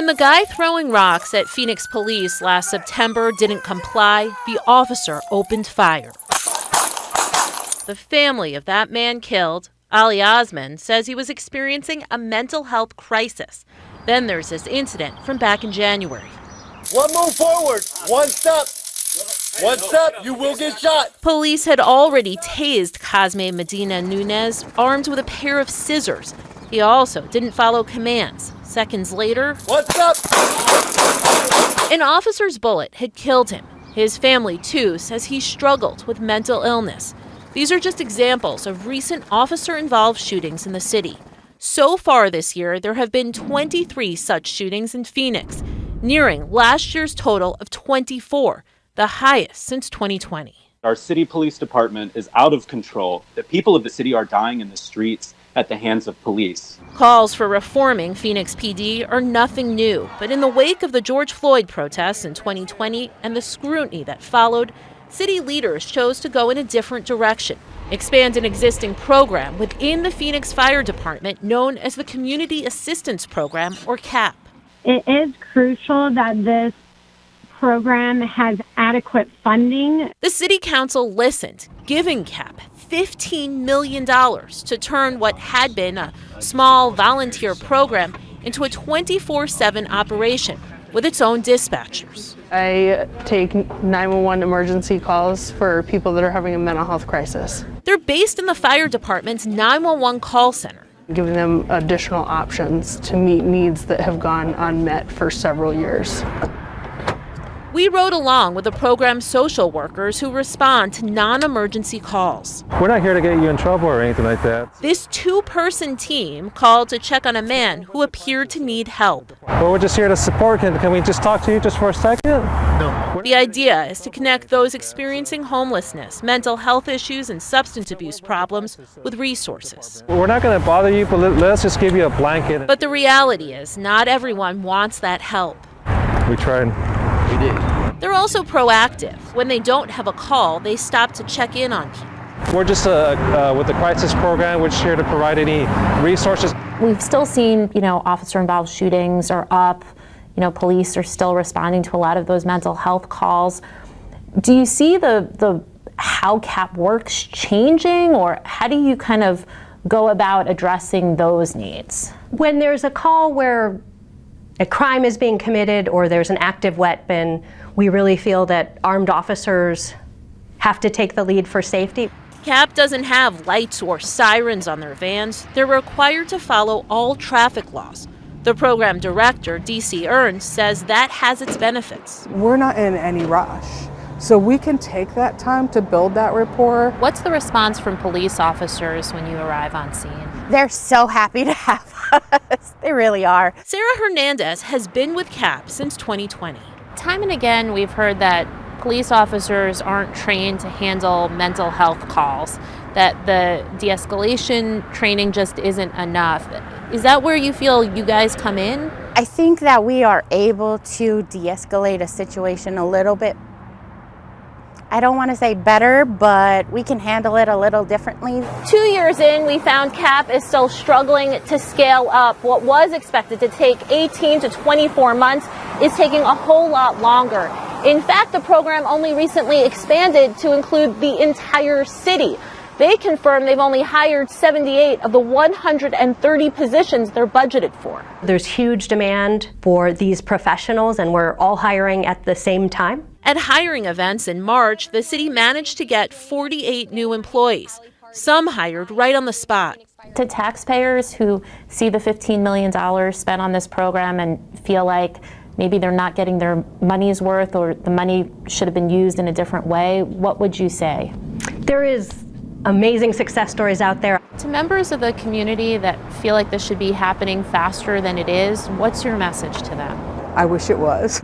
When the guy throwing rocks at Phoenix police last September didn't comply, the officer opened fire. The family of that man killed, Ali Osman, says he was experiencing a mental health crisis. Then there's this incident from back in January. One move forward, one step. One step, you will get shot. Police had already tased Cosme Medina Nunez, armed with a pair of scissors. He also didn't follow commands. Seconds later, one step. An officer's bullet had killed him. His family, too, says he struggled with mental illness. These are just examples of recent officer-involved shootings in the city. So far this year, there have been 23 such shootings in Phoenix, nearing last year's total of 24, the highest since 2020. Our city police department is out of control. The people of the city are dying in the streets at the hands of police. Calls for reforming Phoenix PD are nothing new, but in the wake of the George Floyd protests in 2020 and the scrutiny that followed, city leaders chose to go in a different direction, expand an existing program within the Phoenix Fire Department known as the Community Assistance Program, or CAP. It is crucial that this program has adequate funding. The city council listened, giving CAP $15 million to turn what had been a small volunteer program into a 24/7 operation with its own dispatchers. I take 911 emergency calls for people that are having a mental health crisis. They're based in the fire department's 911 call center, Giving them additional options to meet needs that have gone unmet for several years. We rode along with the program's social workers who respond to non-emergency calls. We're not here to get you in trouble or anything like that. This two-person team called to check on a man who appeared to need help. Well, we're just here to support him. Can we just talk to you just for a second? No. The idea is to connect those experiencing homelessness, mental health issues, and substance abuse problems with resources. We're not going to bother you, but let's just give you a blanket. But the reality is, not everyone wants that help. We tried. They're also proactive. When they don't have a call, they stop to check in on people. We're just with the crisis program, we're just here to provide any resources. We've still seen, officer-involved shootings are up. Police are still responding to a lot of those mental health calls. Do you see the how CAP works changing, or how do you kind of go about addressing those needs? When there's a call where a crime is being committed or there's an active weapon, we really feel that armed officers have to take the lead for safety. CAP doesn't have lights or sirens on their vans. They're required to follow all traffic laws. The program director, DC Ernst, says that has its benefits. We're not in any rush, so we can take that time to build that rapport. What's the response from police officers when you arrive on scene? They're so happy to have us. They really are. Sarah Hernandez has been with CAP since 2020. Time and again, we've heard that police officers aren't trained to handle mental health calls, that the de-escalation training just isn't enough. Is that where you feel you guys come in? I think that we are able to de-escalate a situation a little bit, I don't want to say better, but we can handle it a little differently. 2 years in, we found CAP is still struggling to scale up. What was expected to take 18 to 24 months is taking a whole lot longer. In fact, the program only recently expanded to include the entire city. They confirm they've only hired 78 of the 130 positions they're budgeted for. There's huge demand for these professionals, and we're all hiring at the same time. At hiring events in March, the city managed to get 48 new employees, some hired right on the spot. To taxpayers who see the $15 million spent on this program and feel like maybe they're not getting their money's worth or the money should have been used in a different way, what would you say? There is amazing success stories out there. To members of the community that feel like this should be happening faster than it is, what's your message to them? I wish it was.